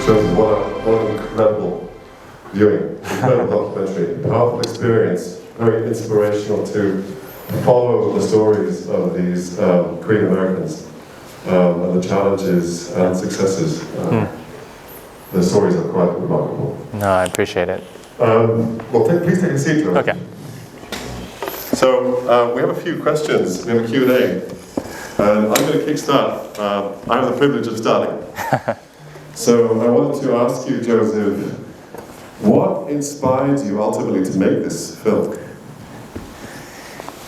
Joseph, what an incredible viewing, incredible documentary, powerful experience, very inspirational to follow the stories of these Korean Americans and the challenges and successes. The stories are quite remarkable. No, I appreciate it. Please take a seat, Juhn. Okay. So we have a few questions. We have a Q&A. And I'm going to kickstart. I have the privilege of starting. So I wanted to ask you, Joseph, what inspired you ultimately to make this film?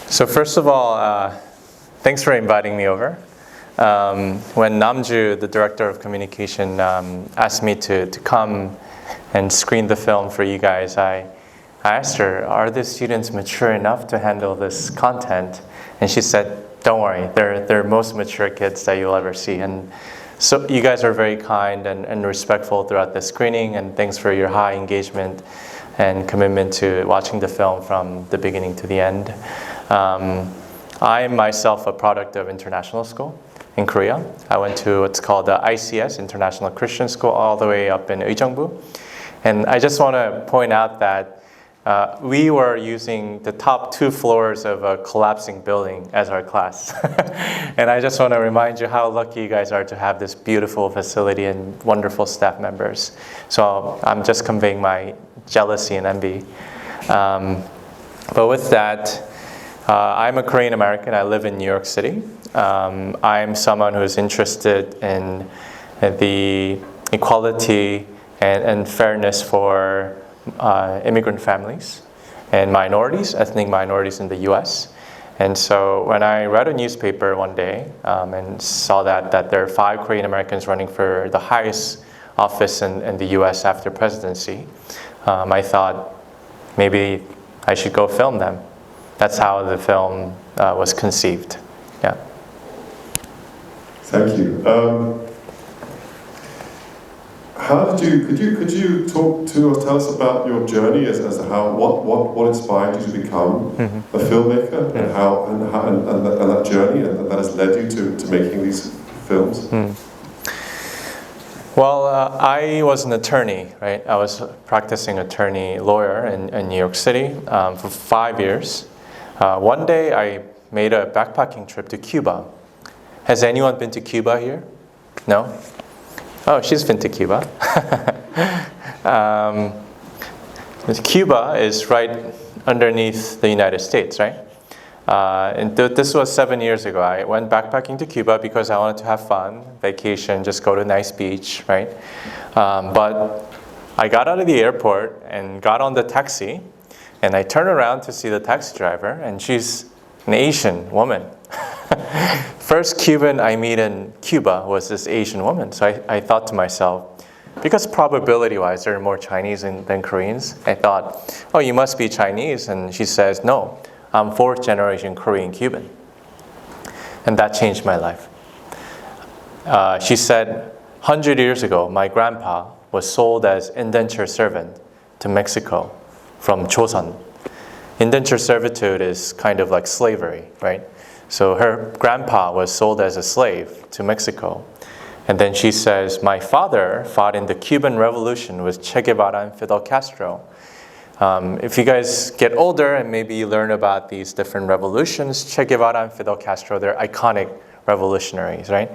So first of all, thanks for inviting me over. When Namju, the director of communication, asked me to come and screen the film for you guys, I asked her, are the students mature enough to handle this content? And she said, don't worry, they're most mature kids that you'll ever see. And so you guys are very kind and respectful throughout the screening, and thanks for your high engagement and commitment to watching the film from the beginning to the end. I am myself a product of international school in Korea. I went to what's called the ICS, International Christian School, all the way up in Uijeongbu. And I just want to point out that we were using the top 2 floors of a collapsing building as our class. And I just want to remind you how lucky you guys are to have this beautiful facility and wonderful staff members. So I'm just conveying my jealousy and envy. But with that, I'm a Korean American. I live in New York City. I'm someone who's interested in the equality and fairness for immigrant families and minorities, ethnic minorities in the US. And so when I read a newspaper one day and saw that there are 5 Korean Americans running for the highest office in the US after presidency, I thought maybe I should go film them. That's how the film was conceived. Yeah. Thank you. Could you talk to us, tell us about your journey as how what inspired you to become a filmmaker and that journey and that has led you to making these films? Well, I was an attorney, right? I was practicing lawyer in New York City for 5 years. One day I made a backpacking trip to Cuba. Has anyone been to Cuba here? No? Oh, she's been to Cuba. Cuba is right underneath the United States, right? And this was 7 years ago. I went backpacking to Cuba because I wanted to have fun, vacation, just go to a nice beach, right? But I got out of the airport and got on the taxi, and I turned around to see the taxi driver, and she's an Asian woman. First Cuban I meet in Cuba was this Asian woman. So I thought to myself, because probability-wise there are more Chinese than Koreans, I thought, oh, you must be Chinese. And she says, no, I'm 4th generation Korean Cuban. And that changed my life. She said, 100 years ago, my grandpa was sold as indentured servant to Mexico from Joseon. Indentured servitude is kind of like slavery, right? So her grandpa was sold as a slave to Mexico. And then she says, my father fought in the Cuban Revolution with Che Guevara and Fidel Castro. If you guys get older and maybe you learn about these different revolutions, Che Guevara and Fidel Castro, they're iconic revolutionaries, right?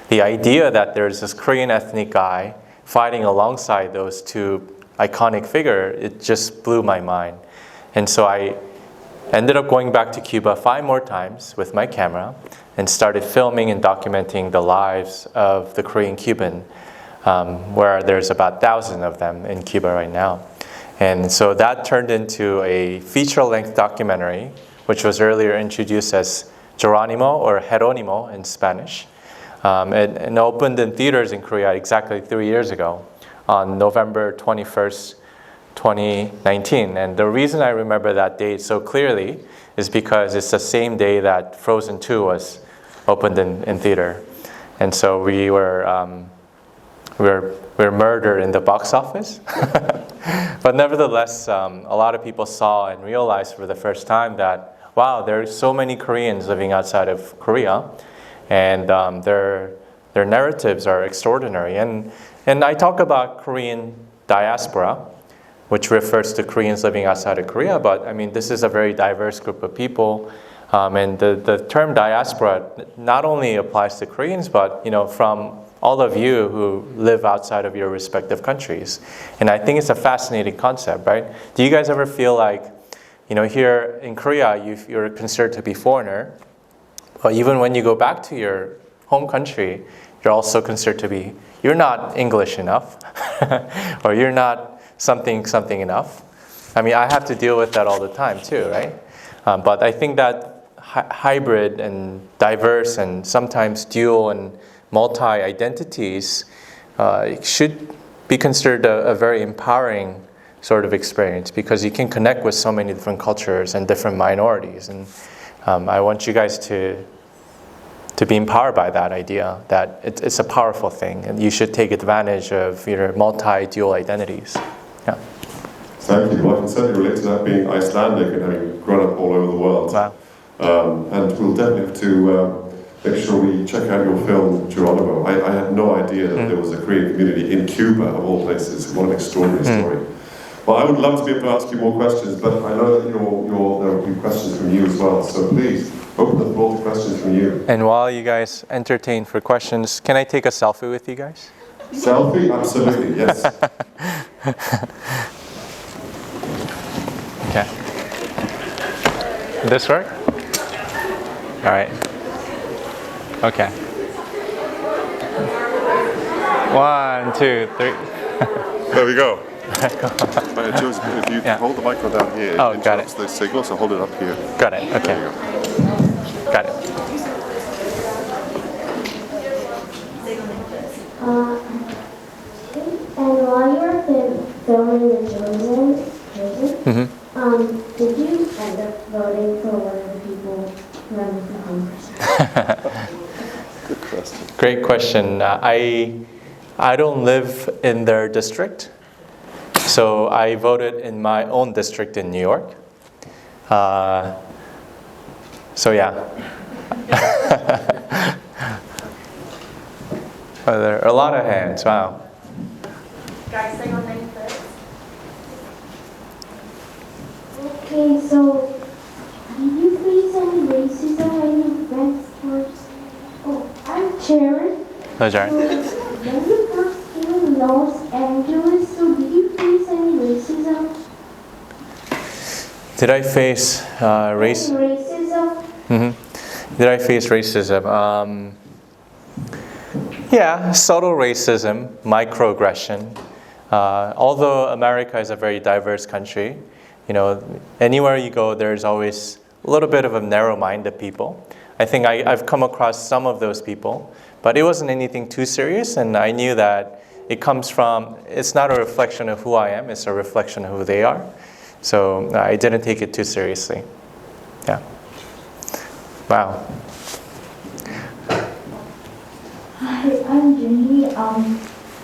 The idea that there's this Korean ethnic guy fighting alongside those 2 iconic figures, it just blew my mind. And so I ended up going back to Cuba 5 more times with my camera and started filming and documenting the lives of the Korean Cuban, where there's about 1,000 of them in Cuba right now. And so that turned into a feature-length documentary, which was earlier introduced as Geronimo or Jeronimo in Spanish. It opened in theaters in Korea exactly 3 years ago on November 21st, 2019. And the reason I remember that date so clearly is because it's the same day that Frozen 2 was opened in theater. And so we were murdered in the box office. But nevertheless, a lot of people saw and realized for the first time that, wow, there are so many Koreans living outside of Korea. And they're Their narratives are extraordinary. And I talk about Korean diaspora, which refers to Koreans living outside of Korea, but I mean, this is a very diverse group of people. And the term diaspora not only applies to Koreans, but from all of you who live outside of your respective countries. And I think it's a fascinating concept, right? Do you guys ever feel like, here in Korea, you're considered to be foreigner, but even when you go back to your home country, you're also considered to be, you're not English enough, or you're not something enough. I mean, I have to deal with that all the time too, right? But I think that hybrid and diverse and sometimes dual and multi-identities should be considered a very empowering sort of experience, because you can connect with so many different cultures and different minorities. And I want you guys to be empowered by that idea, that it's a powerful thing, and you should take advantage of your multi-dual identities. Yeah. Thank you. Well, I can certainly relate to that, being Icelandic and having grown up all over the world. Wow. And we'll definitely have to make sure we check out your film, Geronimo. I had no idea that there was a Korean community in Cuba, of all places. What an extraordinary story. Well, I would love to be able to ask you more questions, but I know that there will be questions from you as well. So please, open the floor to questions from you. And while you guys entertain for questions, can I take a selfie with you guys? Selfie? Absolutely, yes. Okay. Did this work? All right. Okay. 1, 2, 3. There we go. Joseph, if you hold the microphone down here, oh, it got it. the signal, so hold it up here. Got it. Okay. There you go. Got it. And while you were filming the Juhn, did you end up voting for one of the people running for Congress? Good question. Great question. I don't live in their district, so I voted in my own district in New York. So yeah. There are a lot of hands. Wow. Guys, say your name first. Okay, so did you face any racism when you went towards? Oh, I'm Sharon. No, Jared. When you first came in Los Angeles, so did you face any racism? Did I face Racism? Did I face racism? Yeah, subtle racism, microaggression. Although America is a very diverse country, anywhere you go, there's always a little bit of a narrow-minded people. I think I've come across some of those people, but it wasn't anything too serious, and I knew that it's not a reflection of who I am, it's a reflection of who they are. So I didn't take it too seriously. Yeah. Wow. Hi, I'm Juhn.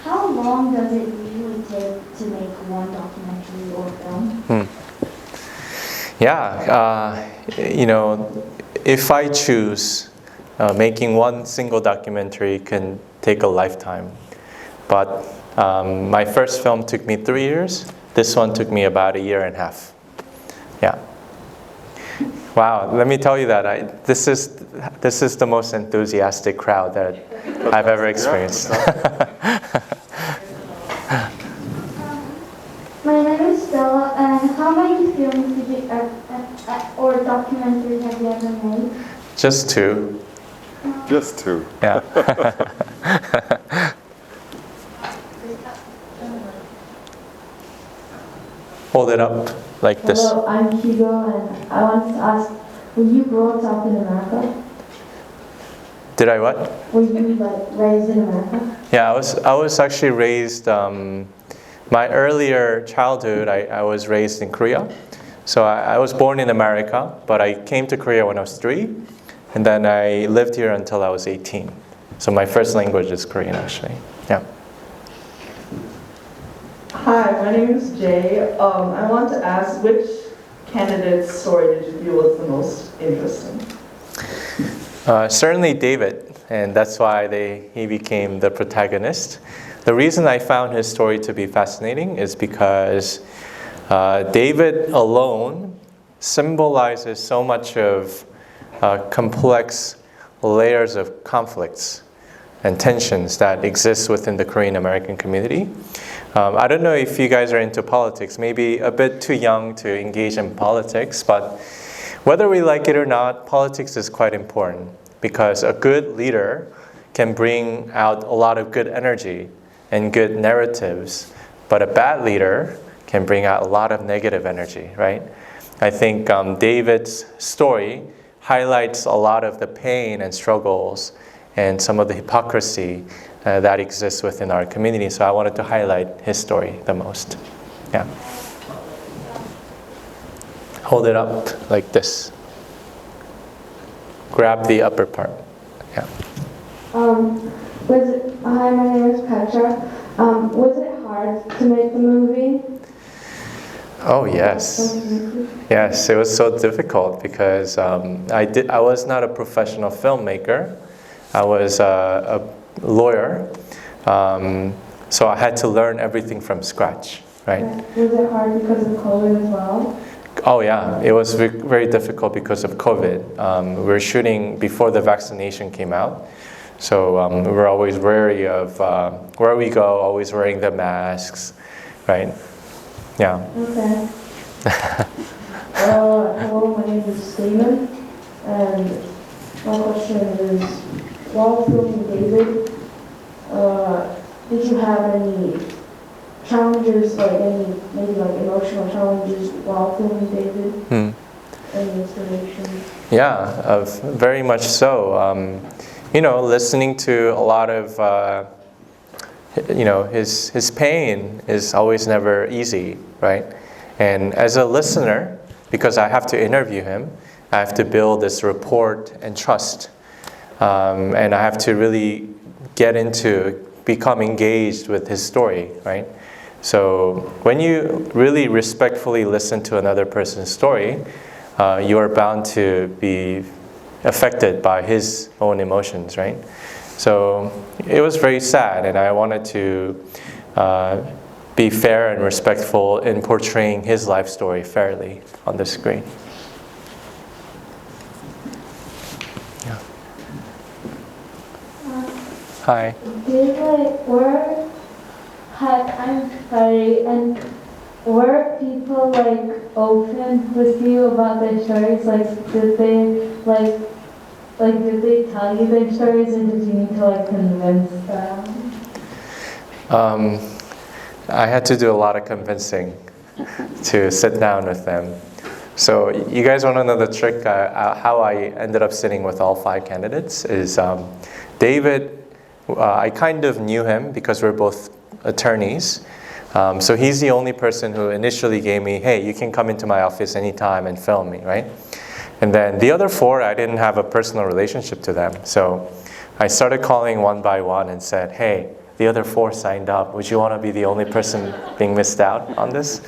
How long does it usually take to make one documentary or film? Yeah, if I choose, making one single documentary can take a lifetime. But my first film took me 3 years. This one took me about 1.5 years. Yeah. Wow, let me tell you that this is the most enthusiastic crowd that I've ever experienced. My name is Stella, and how many films did you or documentaries have you ever made? Just 2. Just 2. Yeah. Hold it up like this. Hello, I'm Hugo, and I wanted to ask, were you brought up in America? Did I what? Were you raised in America? Yeah, I was actually raised. My earlier childhood, I was raised in Korea. So I was born in America, but I came to Korea when I was 3, and then I lived here until I was 18. So my first language is Korean, actually. Yeah. Hi, my name is Jay. I want to ask, which candidate's story did you feel was the most interesting? Certainly David, and that's why he became the protagonist. The reason I found his story to be fascinating is because David alone symbolizes so much of complex layers of conflicts and tensions that exist within the Korean American community. I don't know if you guys are into politics, maybe a bit too young to engage in politics, but whether we like it or not, politics is quite important because a good leader can bring out a lot of good energy and good narratives, but a bad leader can bring out a lot of negative energy, right? I think David's story highlights a lot of the pain and struggles and some of the hypocrisy that exists within our community. So I wanted to highlight his story the most. Yeah. Hold it up like this. Grab the upper part. Yeah. Hi, my name is Petra. Was it hard to make the movie? Oh yes, yes. It was so difficult because I was not a professional filmmaker. I was a lawyer, so I had to learn everything from scratch. Right. Was it hard because of COVID as well? Oh yeah, it was very difficult because of COVID. We were shooting before the vaccination came out, so we were always wary of where we go, always wearing the masks, right? Yeah. Okay. Hello, my name is Steven, and my question is, while filming David, did you have any challenges, like maybe emotional challenges while filming David? Any inspiration? Yeah, very much so. Listening to a lot of, his pain is always never easy, right? And as a listener, because I have to interview him, I have to build this rapport and trust. And I have to really become engaged with his story, right? So when you really respectfully listen to another person's story, you are bound to be affected by his own emotions, right? So it was very sad, and I wanted to be fair and respectful in portraying his life story fairly on the screen. Yeah. Hi. I'm sorry, and were people open with you about their stories? Did they tell you their stories, and did you need to convince them? I had to do a lot of convincing to sit down with them. So you guys want to know the trick? How I ended up sitting with all 5 candidates is David. I kind of knew him because we're both attorneys. So he's the only person who initially gave me, hey, you can come into my office anytime and film me, right? And then the other 4, I didn't have a personal relationship to them. So I started calling one by one and said, hey, the other 4 signed up. Would you want to be the only person being missed out on this?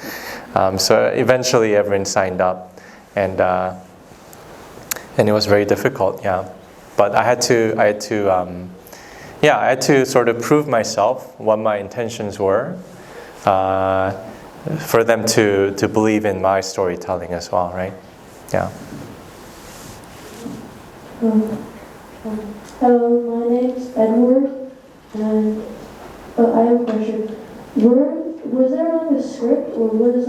So eventually everyone signed up. And it was very difficult, yeah. But I had to sort of prove myself what my intentions were for them to believe in my storytelling as well, right? Yeah. Hello, my name's Edward, and I have a question. Was there a script, or was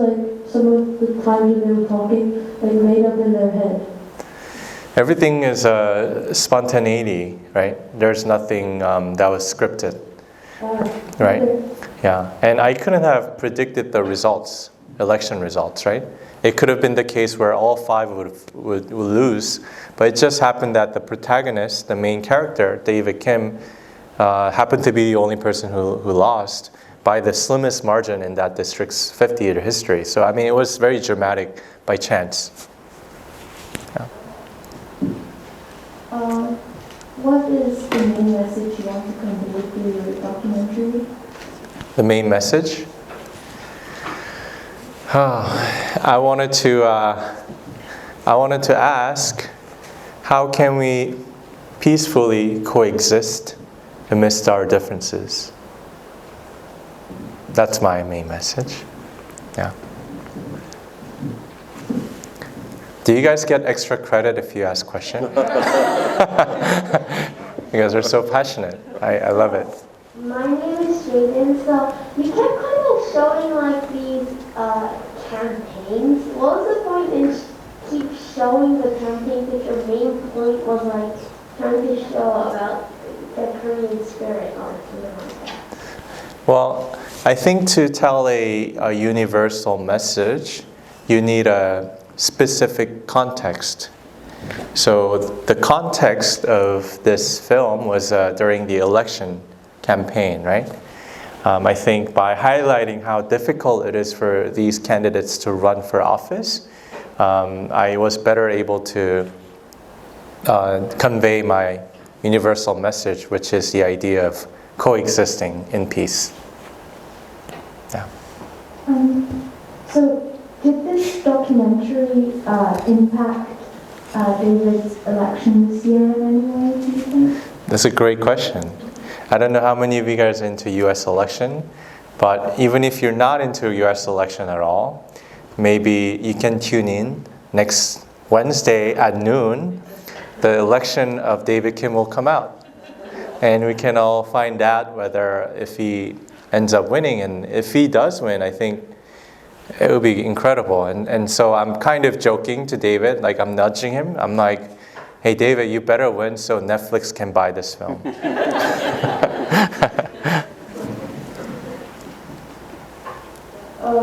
some of the times when they were talking made up in their head? Everything is spontaneity, right? There's nothing that was scripted, right? Okay. Yeah, and I couldn't have predicted the results, election results, right? It could have been the case where all 5 would lose, but it just happened that the protagonist, the main character, David Kim, happened to be the only person who lost by the slimmest margin in that district's 50-year history. So, I mean, it was very dramatic by chance. Yeah. What is the main message you want to convey through your documentary? The main message? I wanted to ask, how can we peacefully coexist amidst our differences. That's my main message. Yeah. Do you guys get extra credit if you ask questions? You guys are so passionate. I love it. My name is Jaden. So you kept kind of showing like these campaigns. What was the point in keep showing the campaigns if your main point was like trying to show about the Korean spirit or something like that? Well, I think to tell a universal message, you need a specific context. So the context of this film was during the election campaign, right? I think by highlighting how difficult it is for these candidates to run for office, I was better able to convey my universal message, which is the idea of coexisting in peace. Yeah. So, did this documentary impact David's election this year in any way, do you think? That's a great question. I don't know how many of you guys are into U.S. election, but even if you're not into U.S. election at all, maybe you can tune in next Wednesday at noon. The election of David Kim will come out, and we can all find out whether if he ends up winning, and if he does win, I think it would be incredible. And so I'm kind of joking to David, like I'm nudging him. I'm like, hey David, you better win so Netflix can buy this film.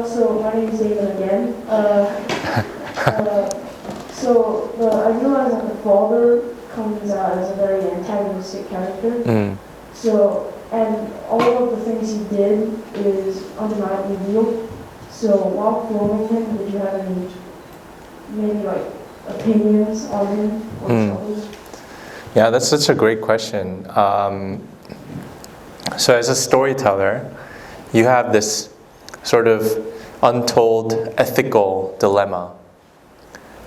So my name is David again. So I realize that the father comes out as a very antagonistic character. So, and all of the things he did is undeniably real. So while filming him, did you have any maybe like opinions on him or troubles? Yeah, that's such a great question. So as a storyteller, you have this sort of untold ethical dilemma,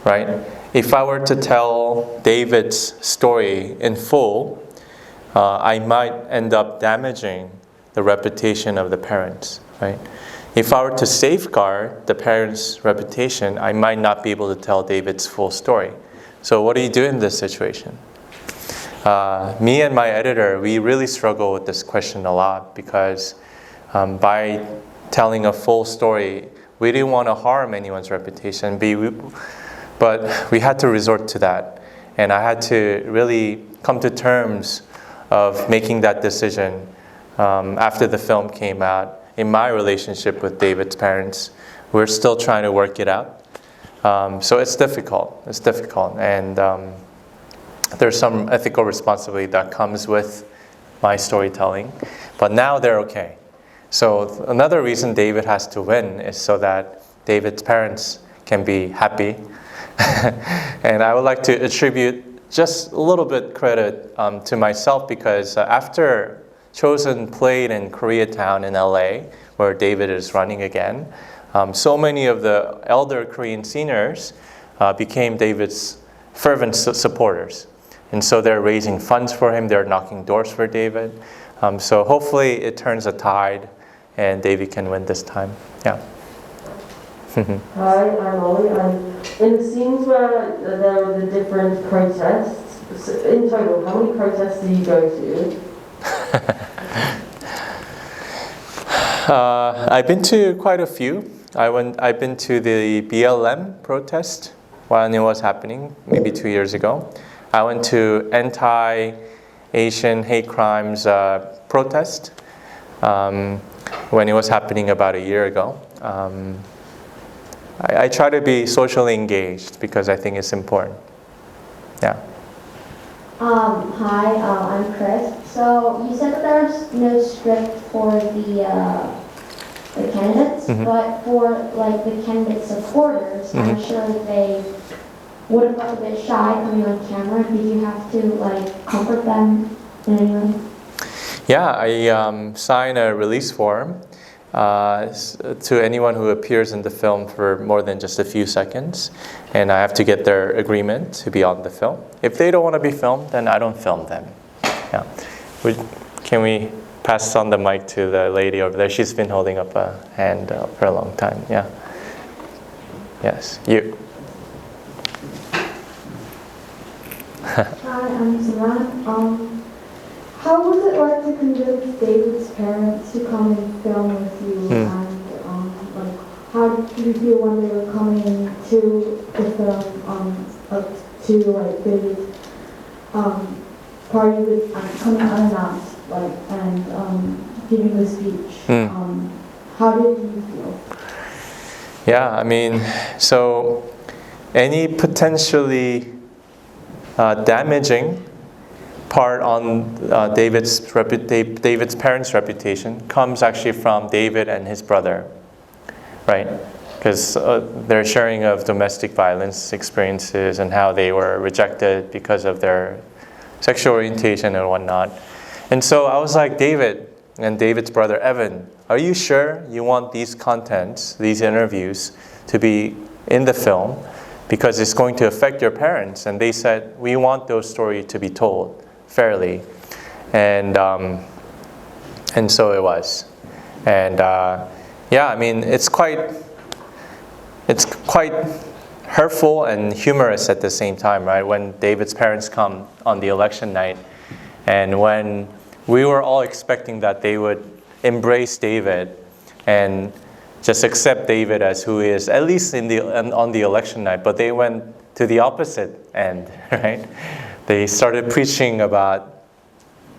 right? If I were to tell David's story in full, I might end up damaging the reputation of the parents, right? If I were to safeguard the parents' reputation, I might not be able to tell David's full story. So what do you do in this situation? Me and my editor, we really struggle with this question a lot because by telling a full story, we didn't want to harm anyone's reputation, but we had to resort to that. And I had to really come to terms of making that decision after the film came out. In my relationship with David's parents, we're still trying to work it out. So it's difficult. And there's some ethical responsibility that comes with my storytelling. But now they're okay. So another reason David has to win is so that David's parents can be happy. And I would like to attribute just a little bit credit to myself because after Chosen played in Koreatown in LA, where David is running again, so many of the elder Korean seniors became David's fervent supporters. And so they're raising funds for him, they're knocking doors for David. So hopefully it turns a tide and David can win this time. Yeah. Hi, I'm Ollie. In the scenes where there are the different protests, in total, how many protests do you go to? I've been to quite a few. I've been to the BLM protest when it was happening, maybe 2 years ago. I went to anti-Asian hate crimes protest when it was happening about a year ago. I try to be socially engaged because I think it's important. Yeah. Hi, I'm Chris. So you said that there's no script for the candidates, but for like the candidate supporters, I'm sure they would have felt a bit shy coming on camera. Did you have to like comfort them in any way? Yeah, I signed a release form, to anyone who appears in the film for more than just a few seconds, and I have to get their agreement to be on the film. If they don't want to be filmed, then I don't film them. Yeah. Can we pass on the mic to the lady over there? She's been holding up a hand for a long time. Yeah. Yes, you. Hi, I'm Saran. How was it like to convince David's parents to come and film with you? And like, how did you feel when they were coming to the film, to like David's party with coming unannounced, like, and giving the speech? How did you feel? Yeah, I mean, so any potentially damaging part on David's parents' reputation comes actually from David and his brother, right? Because they're sharing of domestic violence experiences and how they were rejected because of their sexual orientation and whatnot. And so I was like, David and David's brother Evan, are you sure you want these contents, these interviews, to be in the film? Because it's going to affect your parents. And they said, we want those stories to be told fairly. And so it was. And yeah, I mean, it's quite hurtful and humorous at the same time, right? When David's parents come on the election night, and when we were all expecting that they would embrace David and just accept David as who he is, at least on the election night, but they went to the opposite end, right? They started preaching about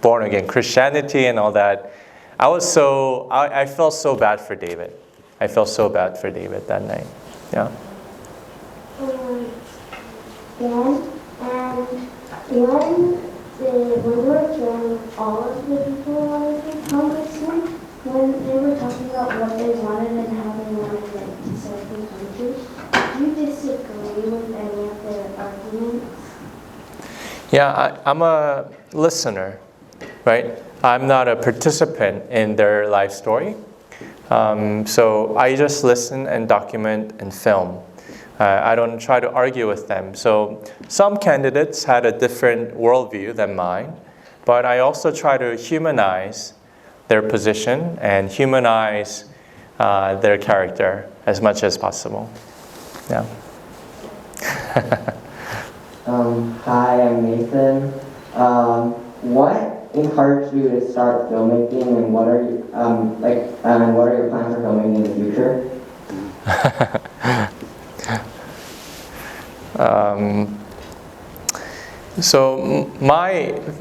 born-again Christianity and all that. I felt so bad for David. I felt so bad for David that night. Yeah. When we were showing all of the people wanted to come with me, when they were talking about what they wanted and how they wanted to serve the country, do you disagree with any of their arguments? Yeah, I'm a listener, right? I'm not a participant in their life story. So I just listen and document and film. I don't try to argue with them. So some candidates had a different worldview than mine, but I also try to humanize their position and humanize their character as much as possible. Yeah. Hi, I'm Nathan. What encouraged you to start filmmaking, and what are you and what are your plans for filming in the future?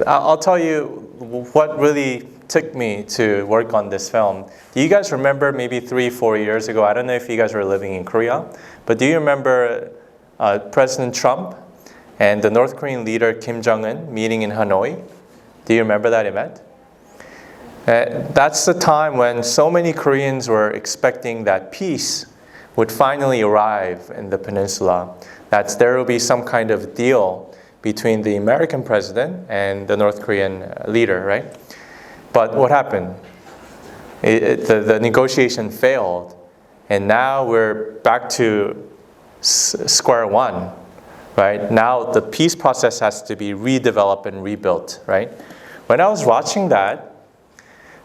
I'll tell you what really took me to work on this film. Do you guys remember maybe 3-4 years ago? I don't know if you guys were living in Korea, but do you remember President Trump and the North Korean leader Kim Jong-un meeting in Hanoi? Do you remember that event? That's the time when so many Koreans were expecting that peace would finally arrive in the peninsula, that there will be some kind of deal between the American president and the North Korean leader, right? But what happened? The negotiation failed, and now we're back to square one, right? Now the peace process has to be redeveloped and rebuilt, right? When I was watching that,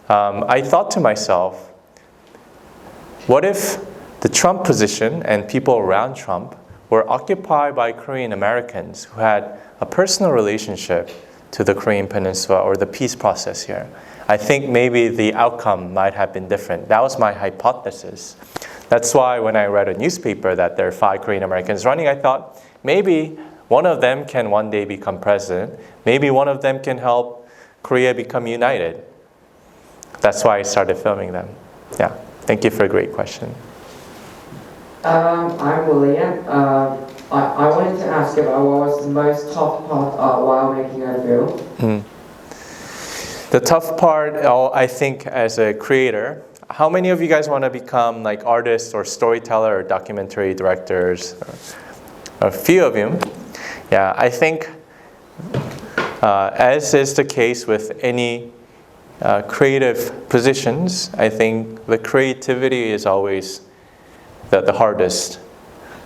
I thought to myself, what if the Trump position and people around Trump were occupied by Korean Americans who had a personal relationship to the Korean Peninsula or the peace process here? I think maybe the outcome might have been different. That was my hypothesis. That's why when I read a newspaper that there are 5 Korean Americans running, I thought maybe one of them can one day become president. Maybe one of them can help Korea become united. That's why I started filming them. Yeah, thank you for a great question. I'm William. I wanted to ask about what was the most tough part while making a film? The tough part, I think, as a creator, how many of you guys want to become like artists or storyteller or documentary directors? A few of you. Yeah, I think, as is the case with any creative positions, I think the creativity is always the hardest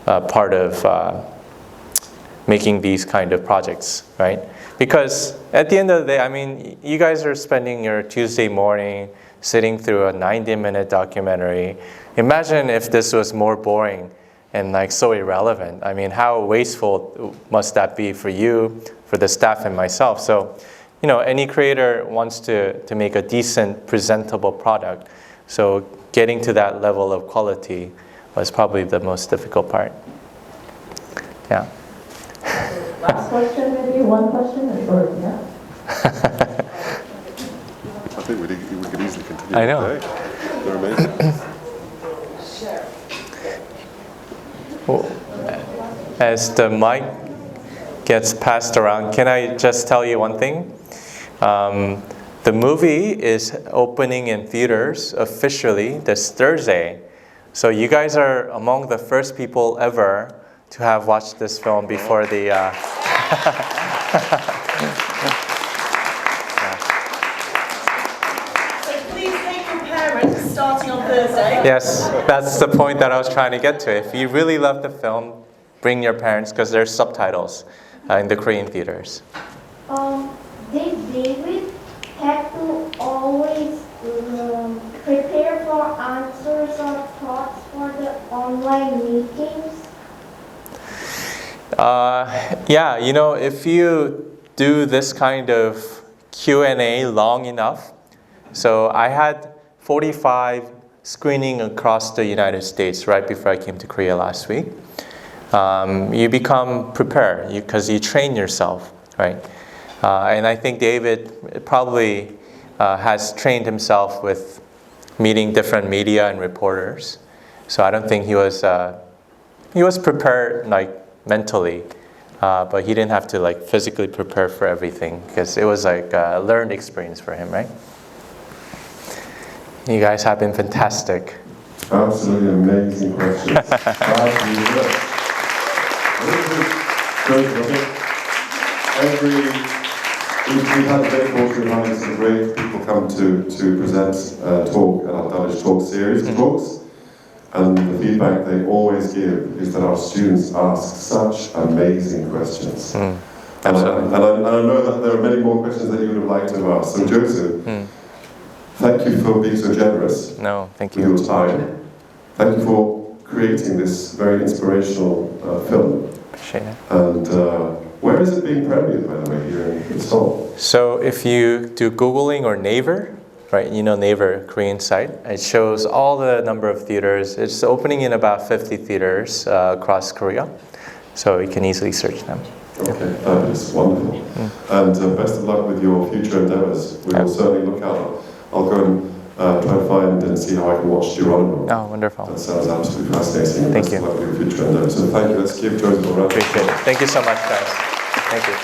part of making these kind of projects, right? Because at the end of the day, I mean, you guys are spending your Tuesday morning sitting through a 90-minute documentary. Imagine if this was more boring and like so irrelevant. I mean, how wasteful must that be for you, for the staff, and myself? So, you know, any creator wants to make a decent, presentable product. So getting to that level of quality was probably the most difficult part. Yeah. Last question, maybe one question, or yeah. I think we could easily continue. I know. Today. They're amazing. Well, as the mic gets passed around, can I just tell you one thing? The movie is opening in theaters officially this Thursday. So you guys are among the first people ever to have watched this film before the... Starting on Thursday. Yes, that's the point that I was trying to get to. If you really love the film, bring your parents because there's subtitles in the Korean theaters. Did David have to always prepare for answers or thoughts for the online meetings? Yeah, you know, if you do this kind of Q&A long enough, so I had 45 screening across the United States right before I came to Korea last week. You become prepared because you train yourself, right? And I think David probably has trained himself with meeting different media and reporters. So I don't think he was prepared like mentally, but he didn't have to like physically prepare for everything because it was like a learned experience for him, right? You guys have been fantastic. Absolutely amazing questions. We've had a great fortune of having some great people come to present talk at our Dulwich Talk series of talks. And the feedback they always give is that our students ask such amazing questions. And I know that there are many more questions that you would have liked to have asked. So Joseph, thank you for being so generous. No, thank with you. your time. Thank you for creating this very inspirational film. Appreciate it. And where is it being premiered, by the way, here in Seoul? So if you do Googling or Naver, right, you know Naver, Korean site, it shows all the number of theaters. It's opening in about 50 theaters across Korea. So you can easily search them. Okay, that is wonderful. And best of luck with your future endeavors. We will certainly look out. I'll go and try to find and see how I can watch Geronimo. Oh, wonderful. That sounds absolutely fascinating. Thank you. Best of luck with your future endeavors. So thank you. Let's give Joseph a round. Appreciate it. Thank you so much, guys. Thank you.